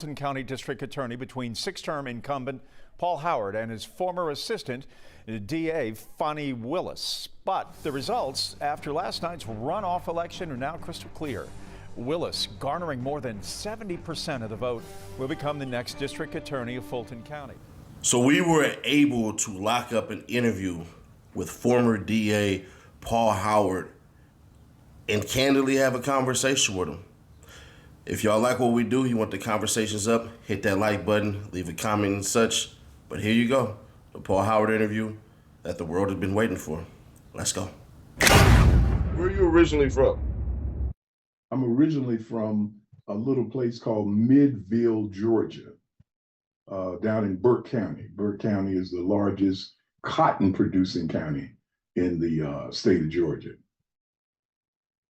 Fulton County District Attorney between six-term incumbent Paul Howard and his former assistant, DA Fani Willis. But the results after last night's runoff election are now crystal clear. Willis, garnering more than 70% of the vote, will become the next district attorney of Fulton County. So we were able to lock up an interview with former DA Paul Howard and candidly have a conversation with him. If y'all like what we do, you want the conversations up, hit that like button, leave a comment and such. But here you go, the Paul Howard interview that the world has been waiting for. Let's go. Where are you originally from? I'm originally from a little place called Midville, Georgia, down in Burke County. Burke County is the largest cotton producing county in the state of Georgia.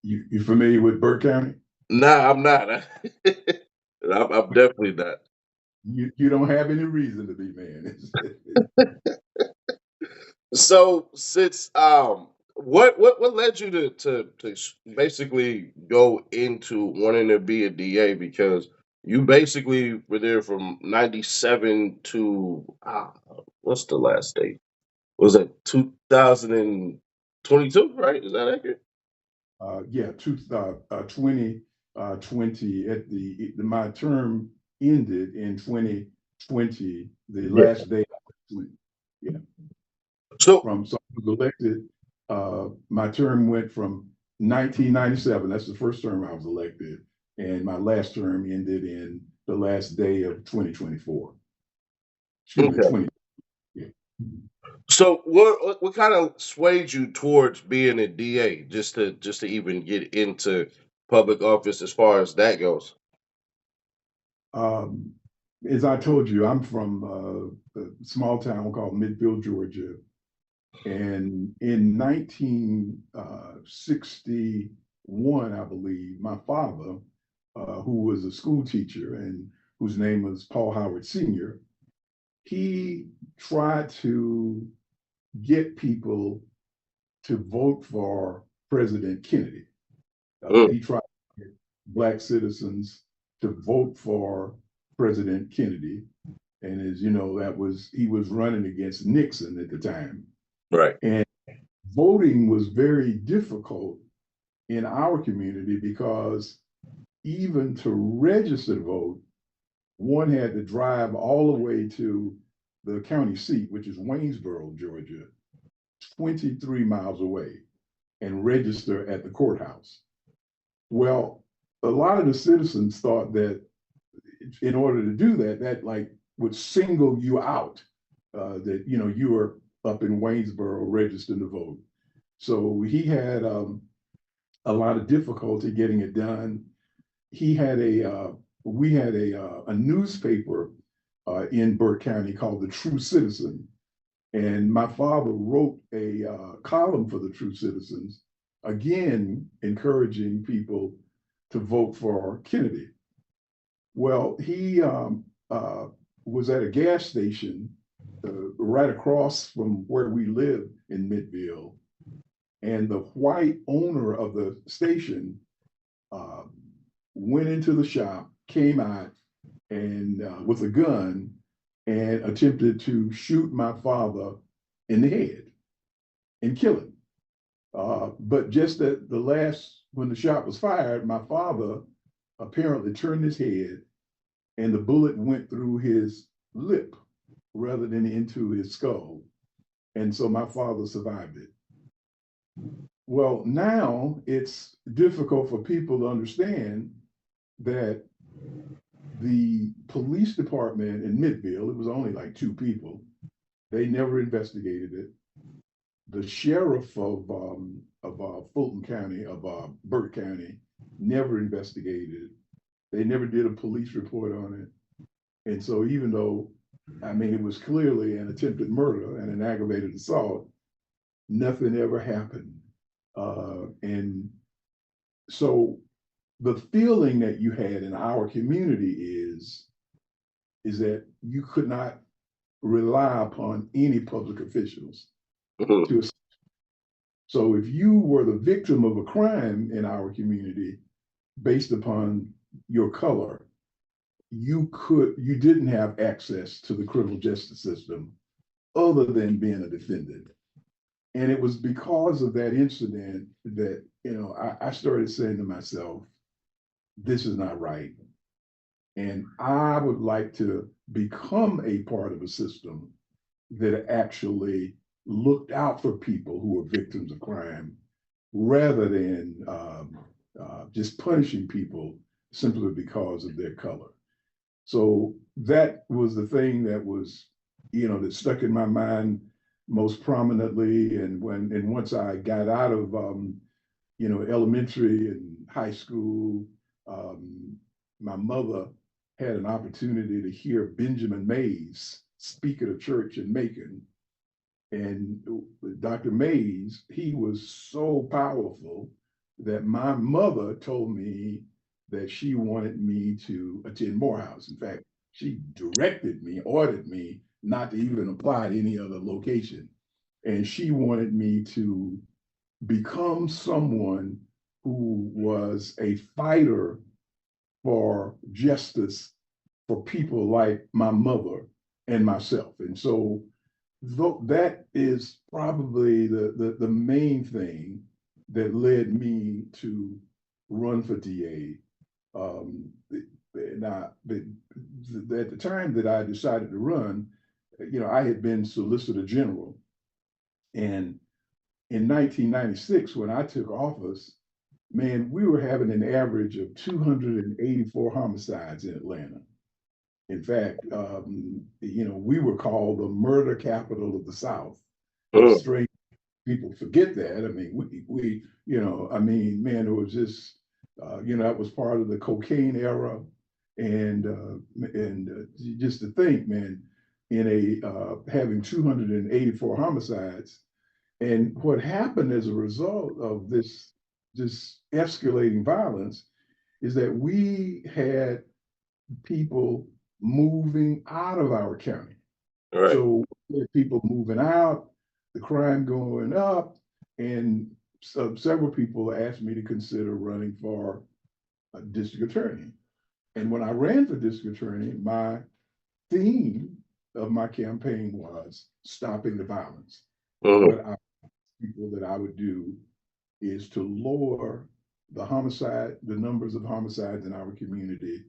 You familiar with Burke County? Nah, I'm not. I'm definitely not. You don't have any reason to be, man. So since what led you to basically go into wanting to be a DA? Because you basically were there from 97 to what's the last date? Was it 2022, right? Is that accurate? Yeah, 2020. My term ended in 2020, the last day of 2020. Yeah. So I was elected. My term went from 1997. That's the first term I was elected, and my last term ended in the last day of 2024. Excuse me, 20. Yeah. So what kind of swayed you towards being a DA, just to even get into public office as far as that goes? As I told you, I'm from a small town called Midville, Georgia. And in 1961, I believe, my father, who was a school teacher and whose name was Paul Howard Sr., he tried to get people to vote for President Kennedy. He tried to get Black citizens to vote for President Kennedy. And as you know, he was running against Nixon at the time. Right. And voting was very difficult in our community because even to register to vote, one had to drive all the way to the county seat, which is Waynesboro, Georgia, 23 miles away, and register at the courthouse. Well, a lot of the citizens thought that in order to do that, that like would single you out, that, you know, you were up in Waynesboro registering to vote. So he had a lot of difficulty getting it done. We had a newspaper in Burke County called The True Citizen. And my father wrote a column for The True Citizens, again, encouraging people to vote for Kennedy. Well, he was at a gas station right across from where we live in Midville. And the white owner of the station went into the shop, came out and with a gun and attempted to shoot my father in the head and kill him. But just at the when the shot was fired, my father apparently turned his head and the bullet went through his lip rather than into his skull. And so my father survived it. Well, now it's difficult for people to understand that the police department in Midville, it was only like 2 people, they never investigated it. The sheriff of Fulton County, of Burke County, never investigated it. They never did a police report on it. And so even though, I mean, it was clearly an attempted murder and an aggravated assault, nothing ever happened. And so the feeling that you had in our community is that you could not rely upon any public officials. So if you were the victim of a crime in our community based upon your color, you didn't have access to the criminal justice system other than being a defendant. And it was because of that incident that, I started saying to myself, this is not right. And I would like to become a part of a system that actually looked out for people who were victims of crime rather than just punishing people simply because of their color. So that was the thing that was, that stuck in my mind most prominently. And once I got out of, elementary and high school, my mother had an opportunity to hear Benjamin Mays speak at a church in Macon. And Dr. Mays, he was so powerful that my mother told me that she wanted me to attend Morehouse. In fact, she ordered me not to even apply to any other location. And she wanted me to become someone who was a fighter for justice for people like my mother and myself. And so that is probably the main thing that led me to run for DA. At the time that I decided to run, I had been Solicitor General. And in 1996, when I took office, man, we were having an average of 284 homicides in Atlanta. In fact, we were called the murder capital of the South. Strange people forget that. I mean, man, it was just, that was part of the cocaine era, and just to think, man, in having 284 homicides, and what happened as a result of this escalating violence is that we had people moving out of our county. Right. So we had people moving out, the crime going up, and several people asked me to consider running for a district attorney. And when I ran for district attorney, my theme of my campaign was stopping the violence. What I would do is to lower the numbers of homicides in our community,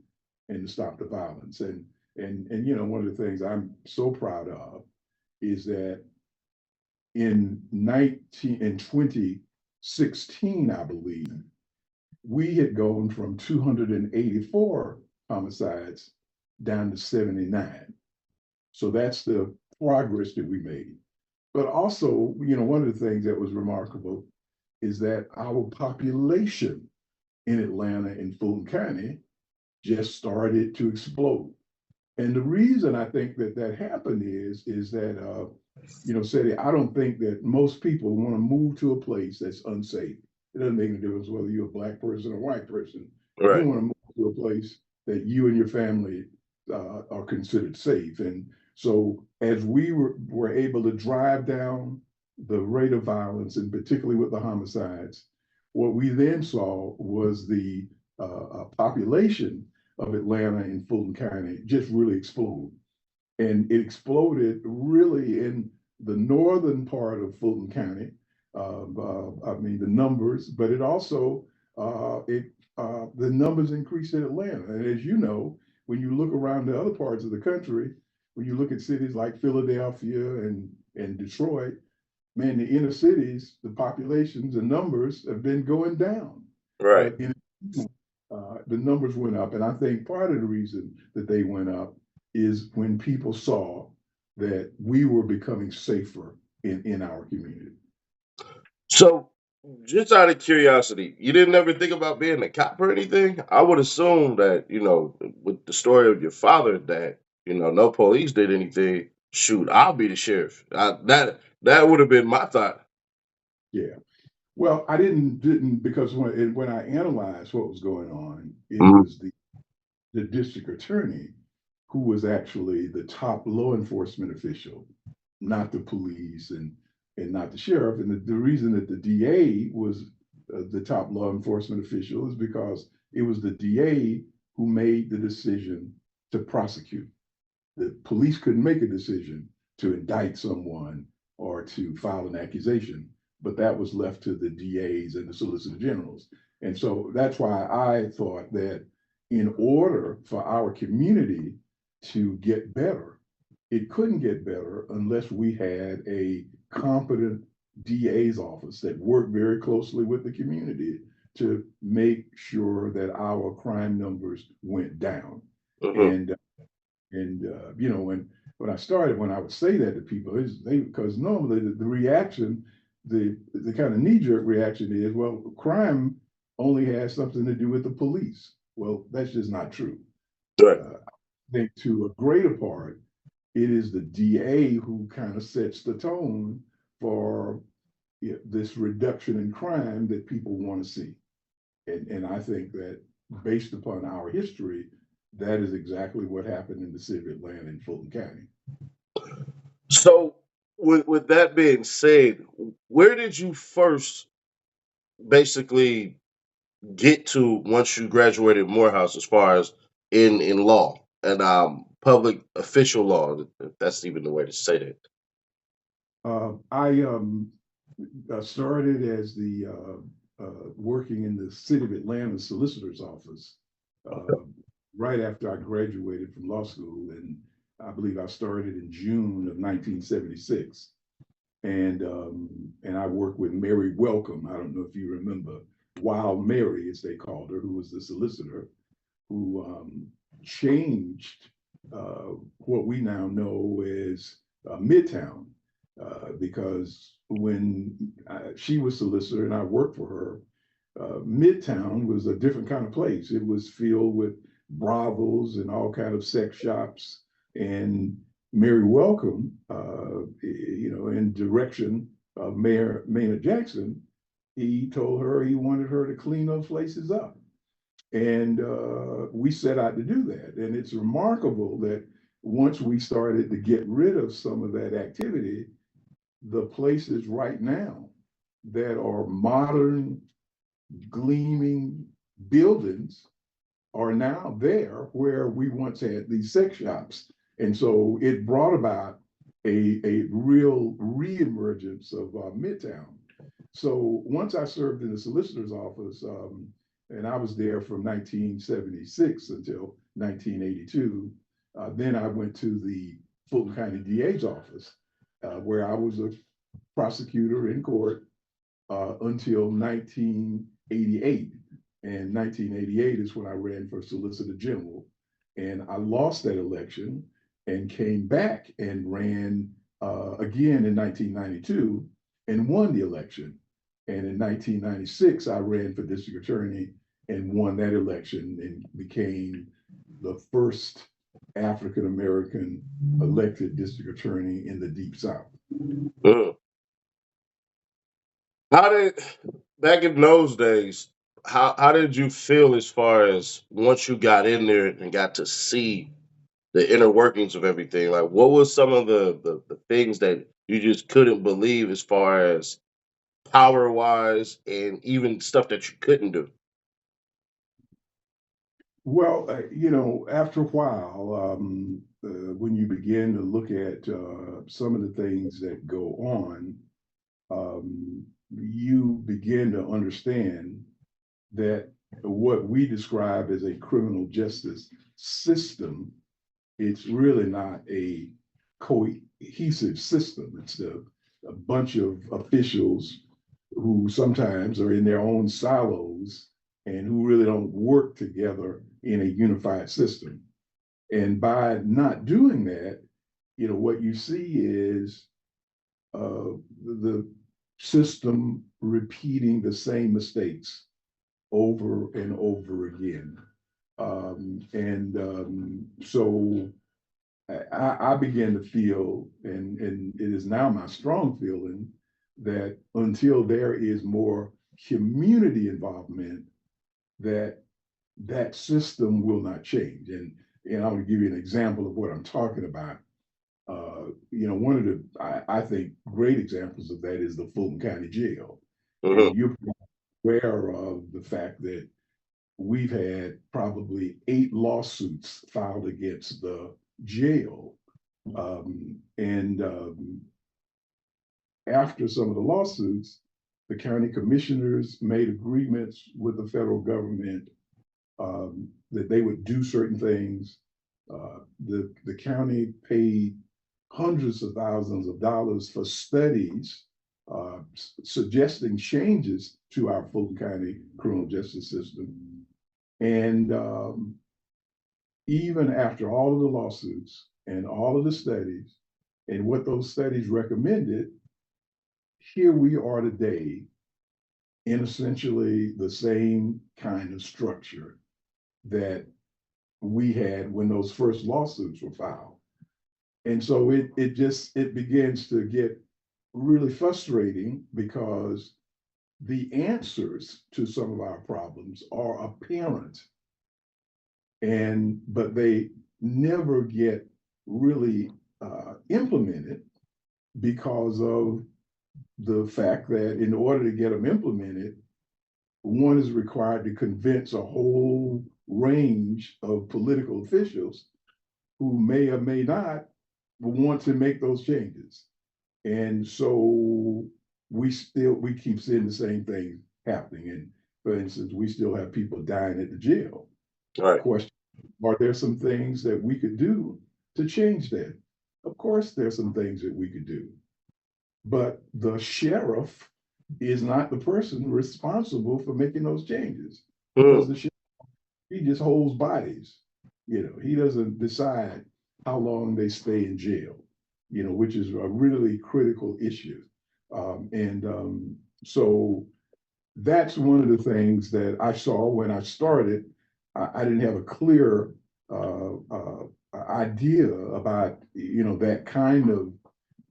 and to stop the violence. And one of the things I'm so proud of is that in 2016, I believe, we had gone from 284 homicides down to 79. So that's the progress that we made. But also, one of the things that was remarkable is that our population in Atlanta and Fulton County just started to explode. And the reason I think that happened is that, Seti, I don't think that most people want to move to a place that's unsafe. It doesn't make any difference whether you're a Black person or a white person. Right. You want to move to a place that you and your family are considered safe. And so as we were able to drive down the rate of violence, and particularly with the homicides, what we then saw was the population of Atlanta and Fulton County just really explode. And it exploded really in the northern part of Fulton County. The numbers, but it also, the numbers increased in Atlanta. And as you know, when you look around the other parts of the country, when you look at cities like Philadelphia and Detroit, man, the inner cities, the populations, the numbers have been going down. Right. The numbers went up. And I think part of the reason that they went up is when people saw that we were becoming safer in our community. So, just out of curiosity, you didn't ever think about being a cop or anything? I would assume that, with the story of your father, that, no police did anything. Shoot, I'll be the sheriff. That would have been my thought. Yeah. Well, I didn't because when I analyzed what was going on, it was the district attorney who was actually the top law enforcement official, not the police and not the sheriff. And the reason that the DA was the top law enforcement official is because it was the DA who made the decision to prosecute. The police couldn't make a decision to indict someone or to file an accusation, but that was left to the DAs and the Solicitor Generals. And so that's why I thought that in order for our community to get better, it couldn't get better unless we had a competent DA's office that worked very closely with the community to make sure that our crime numbers went down. Mhm. And you know, when I started, when I would say that to people, because normally the reaction, the kind of knee-jerk reaction is, well, crime only has something to do with the police. Well, that's just not true. Right. I think to a greater part, it is the DA who kind of sets the tone for this reduction in crime that people want to see. And I think that based upon our history, that is exactly what happened in the city of Atlanta and Fulton County. So, with that being said, where did you first basically get to once you graduated Morehouse, as far as in law and public official law, if that's even the way to say that? I started as the working in the city of Atlanta solicitor's office right after I graduated from law school, and I believe I started in June of 1976. And I worked with Mary Welcome. I don't know if you remember Wild Mary, as they called her, who was the solicitor, who changed what we now know as Midtown, because when she was solicitor and I worked for her, Midtown was a different kind of place. It was filled with brothels and all kind of sex shops. And Mary Welcome, you know, in direction of Mayor Maynard Jackson, he told her he wanted her to clean those places up. And we set out to do that. And it's remarkable that once we started to get rid of some of that activity, the places right now that are modern, gleaming buildings are now there where we once had these sex shops. And so it brought about a real reemergence of Midtown. So once I served in the solicitor's office, and I was there from 1976 until 1982, then I went to the Fulton County DA's office, where I was a prosecutor in court until 1988. And 1988 is when I ran for Solicitor General. And I lost that election and came back and ran again in 1992 and won the election. And in 1996, I ran for district attorney and won that election and became the first African-American elected district attorney in the Deep South. Mhm. How did back in those days? How did you feel as far as once you got in there and got to see the inner workings of everything? Like, what was some of the things that you just couldn't believe as far as power wise and even stuff that you couldn't do? Well, you know, after a while, when you begin to look at some of the things that go on, you begin to understand that what we describe as a criminal justice system, it's really not a cohesive system. It's a bunch of officials who sometimes are in their own silos and who really don't work together in a unified system. And by not doing that, you know, what you see is the system repeating the same mistakes over and over again. So I began to feel, and it is now my strong feeling, that until there is more community involvement, that system will not change. And I'm going to give you an example of what I'm talking about. You know, one of the I think great examples of that is the Fulton County Jail, Mhm. and you're aware of the fact that we've had probably 8 lawsuits filed against the jail. And after some of the lawsuits, the county commissioners made agreements with the federal government that they would do certain things. The county paid hundreds of thousands of dollars for studies suggesting changes to our Fulton County criminal justice system. And even after all of the lawsuits and all of the studies and what those studies recommended, here we are today in essentially the same kind of structure that we had when those first lawsuits were filed. And so it begins to get really frustrating because the answers to some of our problems are apparent, but they never get really implemented because of the fact that in order to get them implemented, one is required to convince a whole range of political officials who may or may not want to make those changes. And so we keep seeing the same thing happening. And for instance, we still have people dying at the jail. Right. Question, are there some things that we could do to change that? Of course, there's some things that we could do. But the sheriff is not the person responsible for making those changes. Because the sheriff, he just holds bodies. He doesn't decide how long they stay in jail, which is a really critical issue. So that's one of the things that I saw when I started. I didn't have a clear idea about, that kind of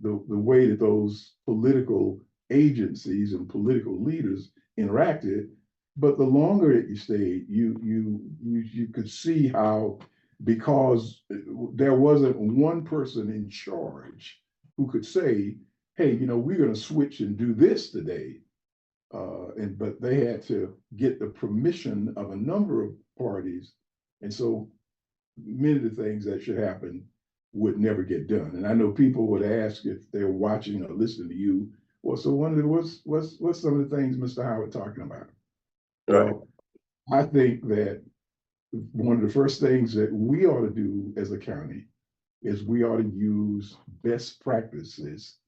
the way that those political agencies and political leaders interacted. But the longer that you stayed, you could see how, because there wasn't one person in charge who could say, hey, we're going to switch and do this today. But they had to get the permission of a number of parties. And so many of the things that should happen would never get done. And I know people would ask if they're watching or listening to you, well, so what's some of the things Mr. Howard talking about? Right. Well, I think that one of the first things that we ought to do as a county is we ought to use best practices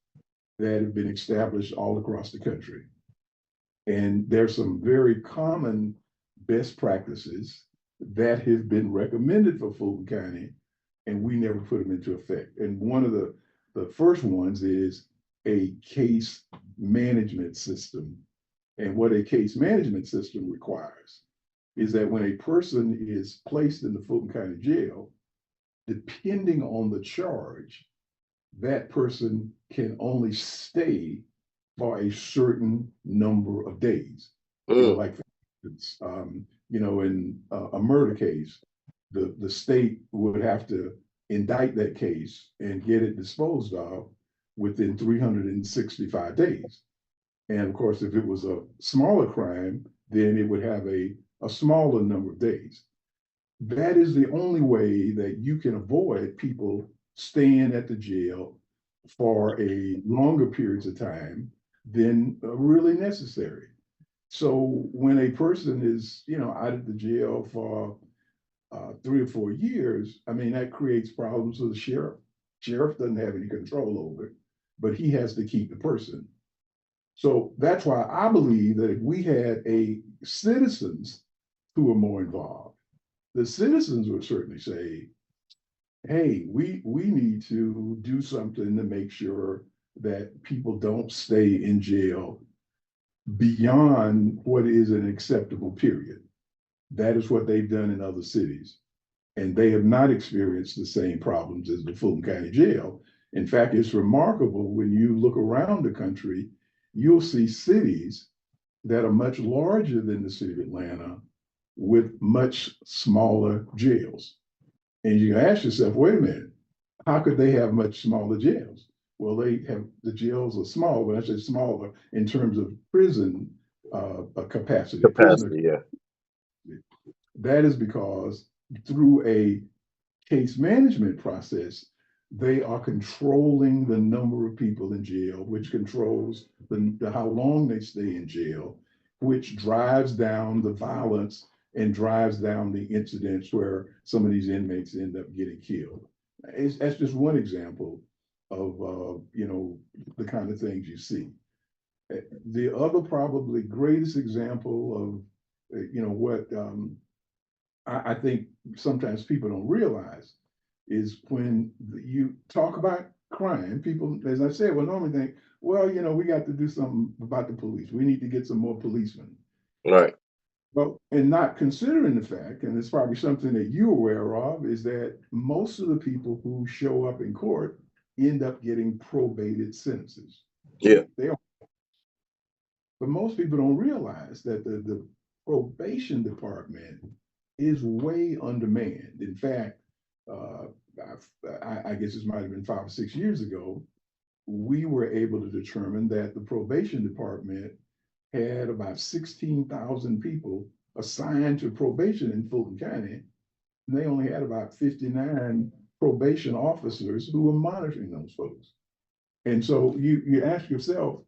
that have been established all across the country. And there's some very common best practices that have been recommended for Fulton County, and we never put them into effect. And one of the first ones is a case management system. And what a case management system requires is that when a person is placed in the Fulton County Jail, depending on the charge, that person can only stay for a certain number of days. Like for instance, in a murder case, the state would have to indict that case and get it disposed of within 365 days. And of course, if it was a smaller crime, then it would have a smaller number of days. That is the only way that you can avoid people staying at the jail for a longer periods of time than really necessary. So when a person is, out of the jail for 3 or 4 years, that creates problems for the sheriff. Sheriff doesn't have any control over it, but he has to keep the person. So that's why I believe that if we had citizens who are more involved, the citizens would certainly say, hey, we need to do something to make sure that people don't stay in jail beyond what is an acceptable period. That is what they've done in other cities. And they have not experienced the same problems as the Fulton County Jail. In fact, it's remarkable when you look around the country, you'll see cities that are much larger than the city of Atlanta with much smaller jails. And you can ask yourself, wait a minute, how could they have much smaller jails? Well, the jails are small, but I say smaller in terms of prison capacity. Capacity, yeah. That is because through a case management process, they are controlling the number of people in jail, which controls how long they stay in jail, which drives down the violence and drives down the incidents where some of these inmates end up getting killed. That's just one example of the kind of things you see. The other probably greatest example of what I think sometimes people don't realize is when you talk about crime, people, as I said, will normally think, well, we got to do something about the police. We need to get some more policemen. Right. Well, and not considering the fact, and it's probably something that you're aware of, is that most of the people who show up in court end up getting probated sentences. Yeah. But most people don't realize that the probation department is way undermanned. In fact, I guess this might have been 5 or 6 years ago, we were able to determine that the probation department had about 16,000 people assigned to probation in Fulton County, and they only had about 59 probation officers who were monitoring those folks. And so you ask yourself,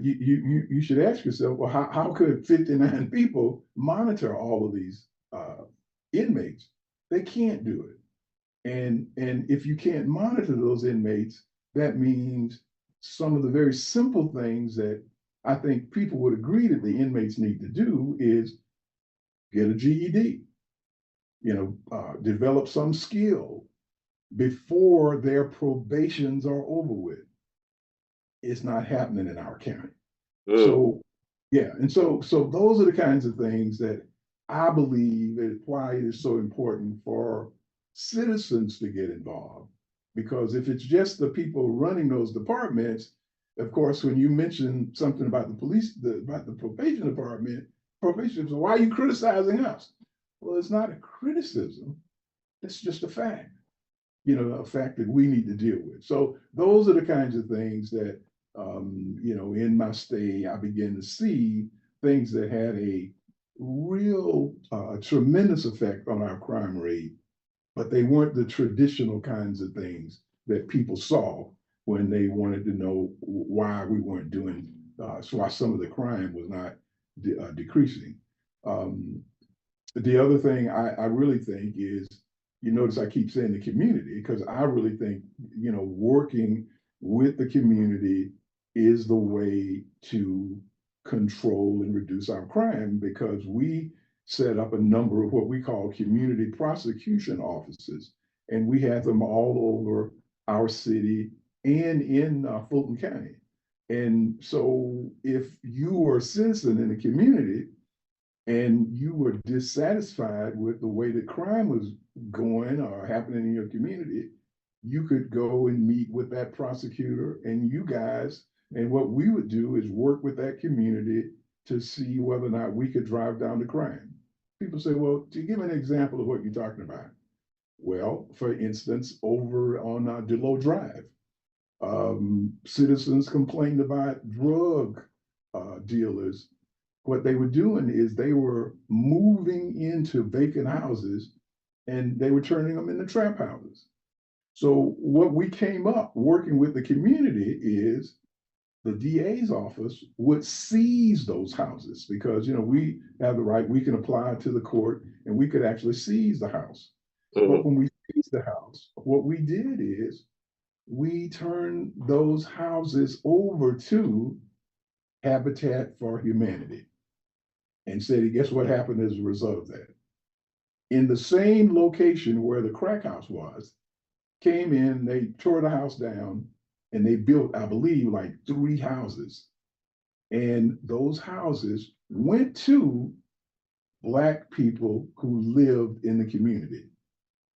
you should ask yourself, well, how could 59 people monitor all of these inmates? They can't do it. And if you can't monitor those inmates, that means some of the very simple things that I think people would agree that the inmates need to do is get a GED, develop some skill before their probations are over with. It's not happening in our county. So, yeah, and so those are the kinds of things that I believe is why it is so important for citizens to get involved. Because if it's just the people running those departments, of course, when you mention something about the police, about the probation department, probation, so why are you criticizing us? Well, it's not a criticism. It's just a fact, a fact that we need to deal with. So those are the kinds of things that, in my stay, I began to see things that had a real tremendous effect on our crime rate, but they weren't the traditional kinds of things that people saw when they wanted to know why we weren't doing, why some of the crime was not decreasing. The other thing I really think is, you notice I keep saying the community, because I really think, working with the community is the way to control and reduce our crime, because we set up a number of what we call community prosecution offices, and we have them all over our city and in Fulton County. And so if you were a citizen in the community and you were dissatisfied with the way that crime was going or happening in your community, you could go and meet with that prosecutor and you guys, and what we would do is work with that community to see whether or not we could drive down the crime. People say, well, to give an example of what you're talking about. Well, for instance, over on DeLoe Drive, citizens complained about drug dealers. What they were doing is they were moving into vacant houses and they were turning them into trap houses. So what we came up working with the community is the DA's office would seize those houses, because we have the right, we can apply to the court and we could actually seize the house. But when we seized the house, what we did is we turned those houses over to Habitat for Humanity and said, guess what happened as a result of that? In the same location where the crack house was, came in, they tore the house down, and they built, I believe, like 3 houses. And those houses went to Black people who lived in the community.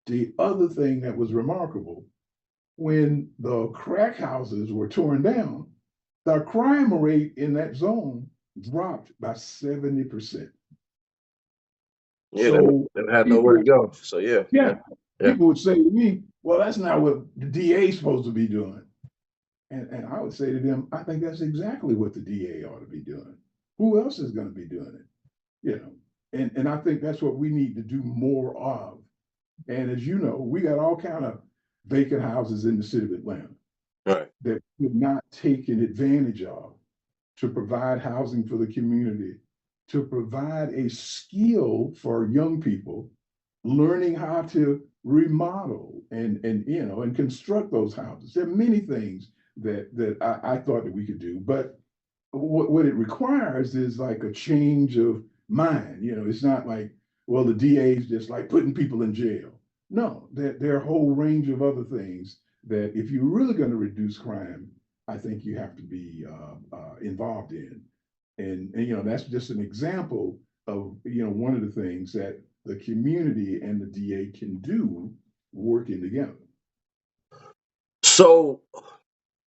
The other thing that was remarkable, when the crack houses were torn down, the crime rate in that zone dropped by 70%. Yeah, So they had nowhere to go. So yeah, people would say to me, well, that's not what the DA is supposed to be doing. And I would say to them, I think that's exactly what the DA ought to be doing. Who else is going to be doing it? You know, and I think that's what we need to do more of. And as you know, we got all kind of vacant houses in the city of Atlanta Right. that we're not taken advantage of to provide housing for the community, to provide a skill for young people learning how to remodel and you know and construct those houses. There are many things that I thought that we could do, but what it requires is like a change of mind. You know, it's not like, well, the DA is just like putting people in jail. No, there are a whole range of other things that if you're really going to reduce crime, I think you have to be involved in. And you know, that's just an example of, you know, one of the things that the community and the DA can do working together. So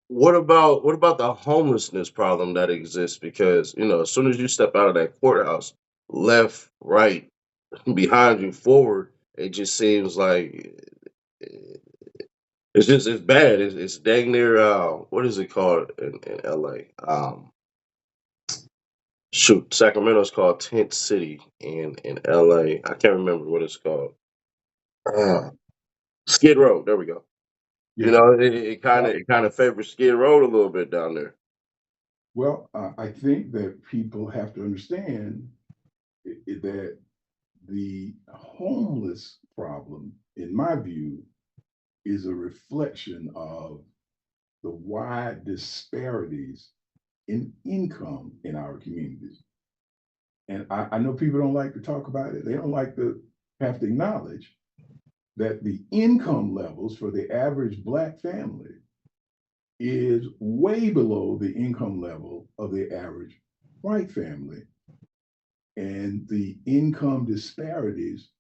what about the homelessness problem that exists? Because as soon as you step out of that courthouse, left, right, behind you, forward, it just seems like it's bad. It's dang near what is it called in LA? Shoot, Sacramento's called Tent City, in LA. I can't remember what it's called. Uh, Skid Row. There we go. Yeah. It kind of Well, it kind of favors Skid Row a little bit down there. I think that people have to understand that the homeless problem, in my view, is a reflection of the wide disparities in income in our communities. And I know people don't like to talk about it. They don't like to have to acknowledge that the income levels for the average Black family is way below the income level of the average white family. And the income disparities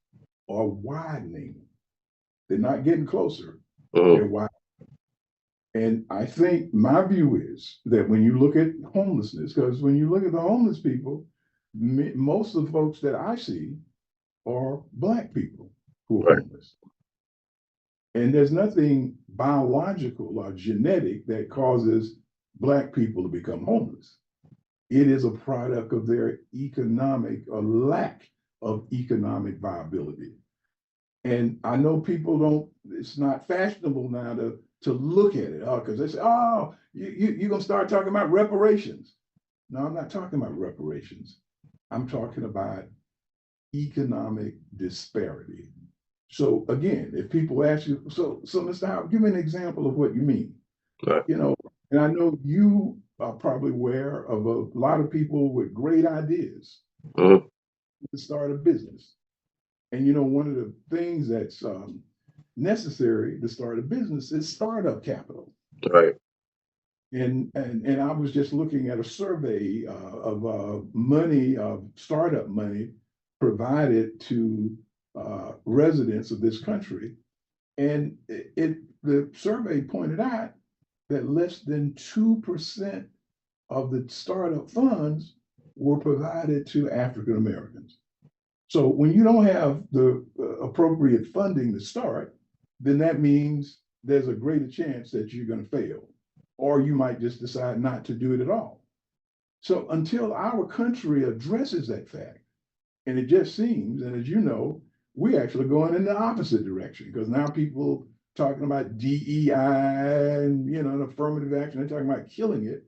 are widening. They're not getting closer, they're Mhm. widening. And I think my view is that when you look at homelessness, because when you look at the homeless people, most of the folks that I see are Black people who are Right. homeless. And there's nothing biological or genetic that causes Black people to become homeless. It is a product of their economic or lack of economic viability. And I know people don't, it's not fashionable now to look at it, because they say, oh, you're going to start talking about reparations. No, I'm not talking about reparations. I'm talking about economic disparity. So again, if people ask you, so Mr. Howard, give me an example of what you mean. Right. You know, and I know you are probably aware of a lot of people with great ideas Mhm. to start a business. And you know, one of the things that's necessary to start a business is startup capital. Right. And I was just looking at a survey of money, of startup money provided to residents of this country, and the survey pointed out that less than 2% of the startup funds were provided to African Americans. So when you don't have the appropriate funding to start, then that means there's a greater chance that you're going to fail, or you might just decide not to do it at all. So until our country addresses that fact, and it just seems, and as you know, we're actually going in the opposite direction because now people talking about DEI and and affirmative action, they're talking about killing it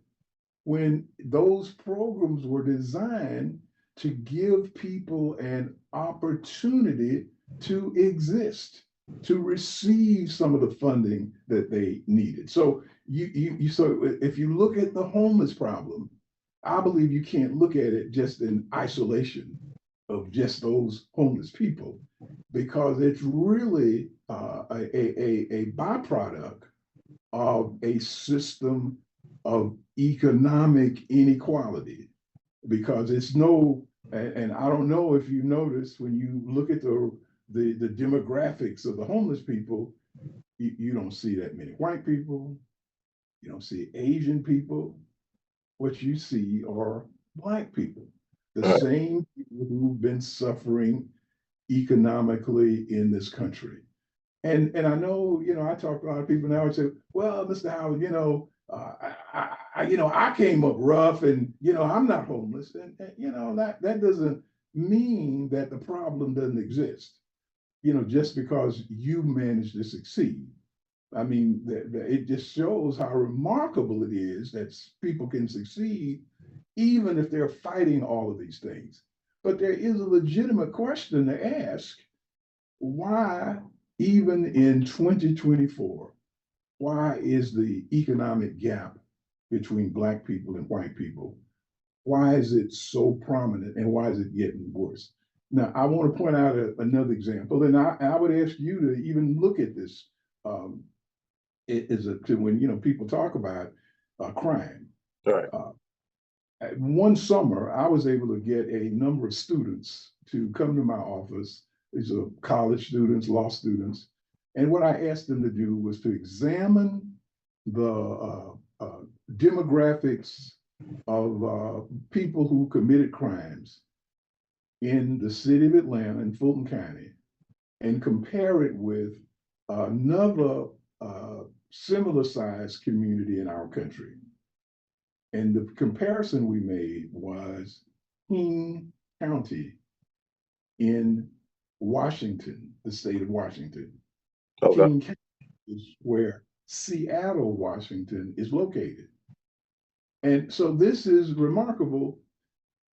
when those programs were designed to give people an opportunity to exist, to receive some of the funding that they needed. So so if you look at the homeless problem, I believe you can't look at it just in isolation of just those homeless people, because it's really a byproduct of a system of economic inequality, because it's no, and I don't know if you notice when you look at the demographics of the homeless people, you don't see that many white people, you don't see Asian people. What you see are Black people, the Right. same people who've been suffering economically in this country. And I know, I talk to a lot of people now and say, well, Mr. Howard, I came up rough, and I'm not homeless, and that doesn't mean that the problem doesn't exist. Just because you managed to succeed. I mean, it just shows how remarkable it is that people can succeed even if they're fighting all of these things. But there is a legitimate question to ask: why, even in 2024, why is the economic gap between Black people and white people, why is it so prominent, and why is it getting worse? Now, I want to point out another example, and I would ask you to even look at this. It is when people talk about crime. All right. One summer, I was able to get a number of students to come to my office. These are college students, law students, and what I asked them to do was to examine the demographics of people who committed crimes in the city of Atlanta and Fulton County, and compare it with another similar sized community in our country. And the comparison we made was King County in Washington, the state of Washington. Okay. King County is where Seattle, Washington is located. And so this is remarkable.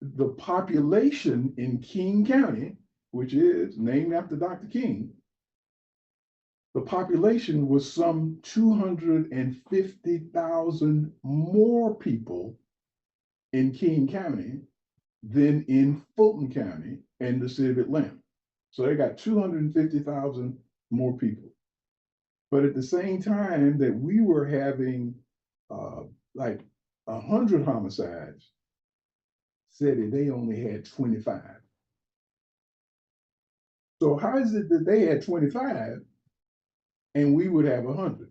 The population in King County, which is named after Dr. King, the population was some 250,000 more people in King County than in Fulton County and the city of Atlanta. So they got 250,000 more people. But at the same time that we were having like 100 homicides, said that they only had 25. So how is it that they had 25 and we would have 100?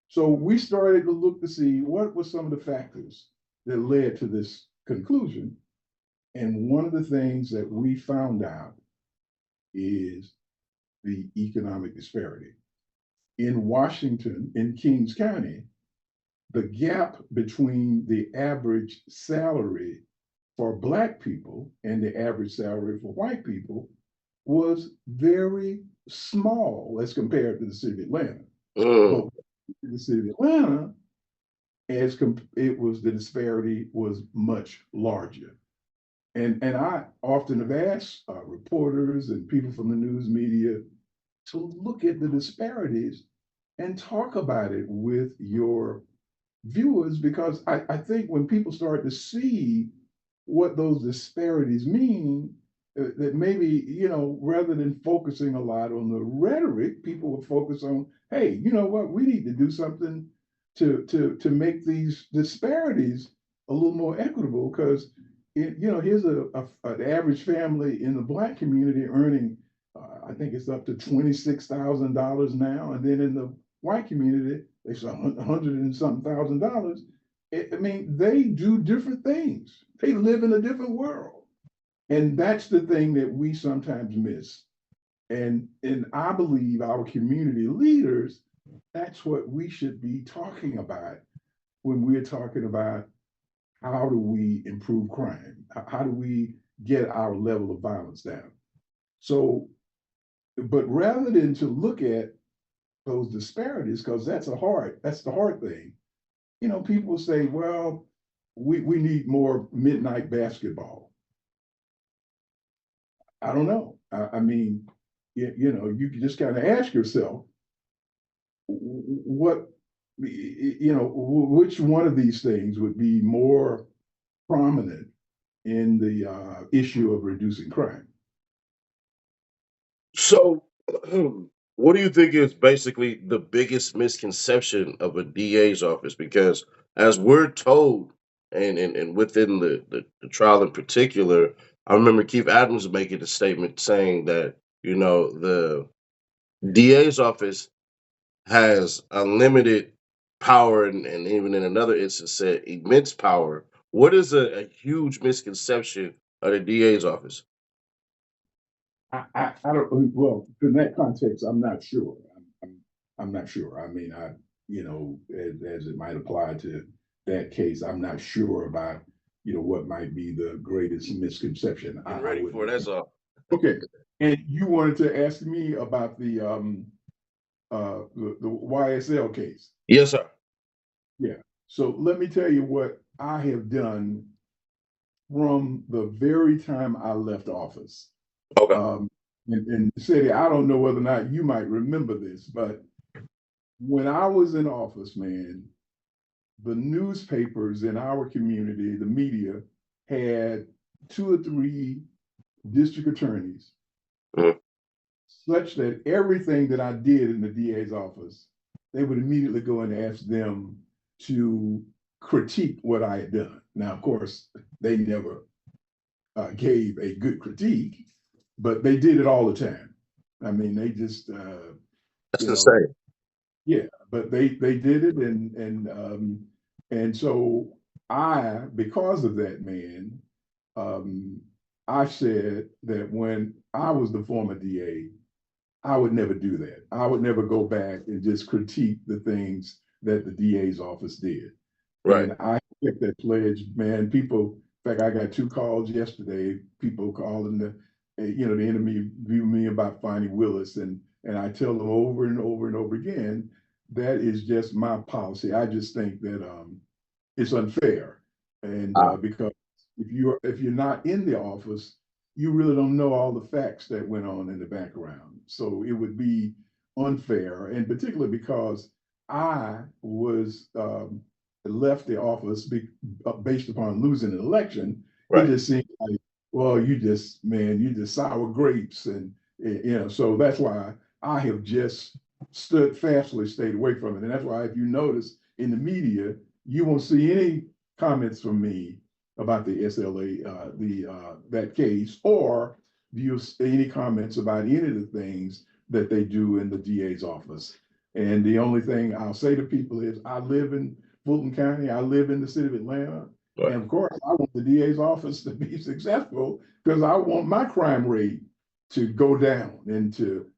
So we started to look to see what were some of the factors that led to this conclusion. And one of the things that we found out is the economic disparity. In Washington, in Kings County, the gap between the average salary for Black people and the average salary for white people was very small as compared to the city of Atlanta. But in the city of Atlanta, the disparity was much larger. And I often have asked reporters and people from the news media to look at the disparities and talk about it with your viewers, because I think when people start to see what those disparities mean, that maybe, rather than focusing a lot on the rhetoric, people will focus on, hey, you know what, we need to do something to make these disparities a little more equitable, because here's an average family in the Black community earning, I think it's up to $26,000 now, and then in the white community, it's $100 and something thousand. I mean, they do different things. They live in a different world. And that's the thing that we sometimes miss. And I believe our community leaders, that's what we should be talking about when we're talking about how do we improve crime? How do we get our level of violence down? So, but rather than to look at those disparities, because that's the hard thing. People say, well, we need more midnight basketball. I don't know. I mean, you can just kind of ask yourself, which one of these things would be more prominent in the issue of reducing crime? So, what do you think is basically the biggest misconception of a DA's office? Because as we're told, and within the trial in particular, I remember Keith Adams making a statement saying that, the DA's office has unlimited power, and even in another instance said immense power. What is a huge misconception of the DA's office? I don't, well, in that context, I'm not sure. I'm not sure. I mean, as it might apply to that case. I'm not sure about, what might be the greatest misconception. I'm ready for it, that's all. Okay. And you wanted to ask me about the YSL case. Yes, sir. Yeah. So let me tell you what I have done from the very time I left office. Okay. And Sadie, I don't know whether or not you might remember this, but when I was in office, man, the newspapers in our community, the media, had 2 or 3 district attorneys, such that everything that I did in the DA's office, they would immediately go and ask them to critique what I had done. Now, of course, they never gave a good critique, but they did it all the time. I mean, they just that's insane. Yeah, but they did it, and so because of that, man, I said that when I was the former DA, I would never do that. I would never go back and just critique the things that the DA's office did. Right. And I kept that pledge, man. People, in fact, I got 2 calls yesterday, people calling the enemy view me about Fani Willis, and I tell them over and over and over again, that is just my policy. I just think that it's unfair, and because if you're not in the office, you really don't know all the facts that went on in the background. So it would be unfair, and particularly because I was left the office based upon losing an election. Right. It just seemed like, well, you just sour grapes, and so that's why I have just steadfastly stayed away from it. And that's why, if you notice in the media, you won't see any comments from me about the SLA, that case, or do you see any comments about any of the things that they do in the DA's office. And the only thing I'll say to people is, I live in Fulton County, I live in the city of Atlanta, right. And of course, I want the DA's office to be successful, because I want my crime rate to go down, and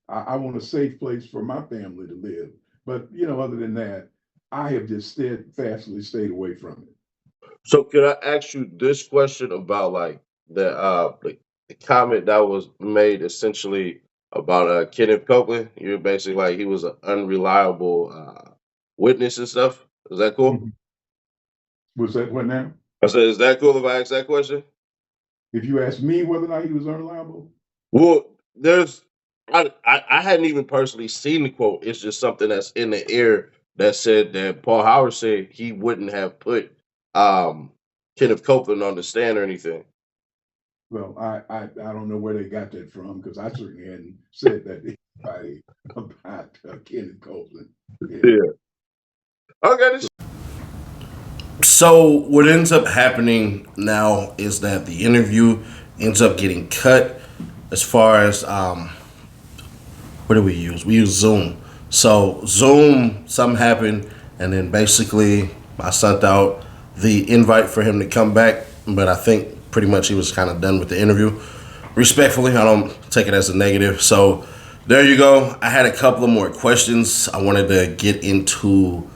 I want a safe place for my family to live. But other than that, I have just steadfastly stayed away from it. So could I ask you this question about like the comment that was made essentially about Kenneth Copeland? You're basically like he was an unreliable witness and stuff. Is that cool? Mm-hmm. Was that what now? I said, is that cool if I ask that question? If you ask me whether or not he was unreliable? Well, I hadn't even personally seen the quote. It's just something that's in the air that said that Paul Howard said he wouldn't have put Kenneth Copeland on the stand or anything. Well, I don't know where they got that from, because I certainly hadn't said that to anybody about Kenneth Copeland. Yeah. Okay. So what ends up happening now is that the interview ends up getting cut. As far as what do we use? We use Zoom. So Zoom, something happened, and then basically I sent out the invite for him to come back, but I think pretty much he was kind of done with the interview. Respectfully, I don't take it as a negative. So there you go. I had a couple of more questions. I wanted to get into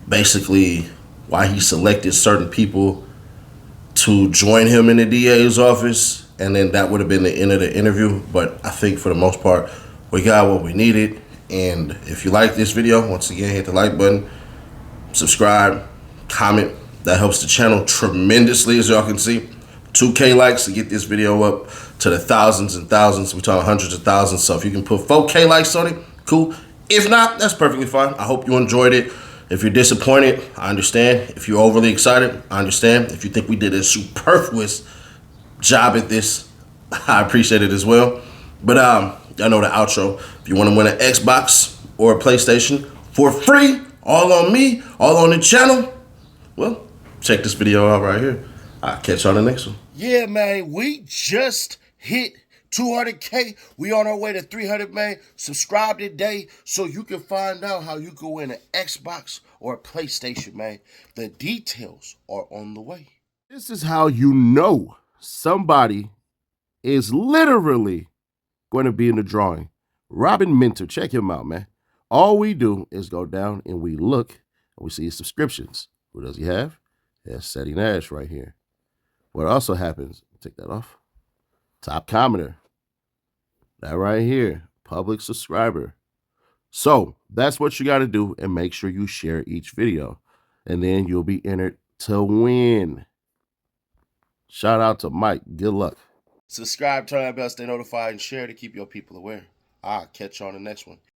basically why he selected certain people to join him in the DA's office, and then that would have been the end of the interview. But I think for the most part, we got what we needed. And if you like this video, once again, hit the like button, subscribe, comment. That helps the channel tremendously, as y'all can see. 2K likes to get this video up to the thousands and thousands. We're talking hundreds of thousands. So if you can put 4K likes on it, cool. If not, that's perfectly fine. I hope you enjoyed it. If you're disappointed, I understand. If you're overly excited, I understand. If you think we did a superfluous job at this, I appreciate it as well. But y'all know the outro. If you want to win an Xbox or a PlayStation for free, all on me, all on the channel, well, check this video out right here. I'll catch y'all on the next one. Yeah, man, we just hit 200K. We on our way to 300, man. Subscribe today so you can find out how you can win an Xbox or a PlayStation, man. The details are on the way. This is how you know somebody is literally going to be in the drawing. Robin Minter, check him out, man. All we do is go down and we look and we see his subscriptions. Who does he have? He has Seti Nash right here. What also happens, take that off. Top commenter. That right here, public subscriber. So that's what you got to do, and make sure you share each video, and then you'll be entered to win. Shout out to Mike. Good luck. Subscribe, turn that bell, stay notified, and share to keep your people aware. I'll catch you on the next one.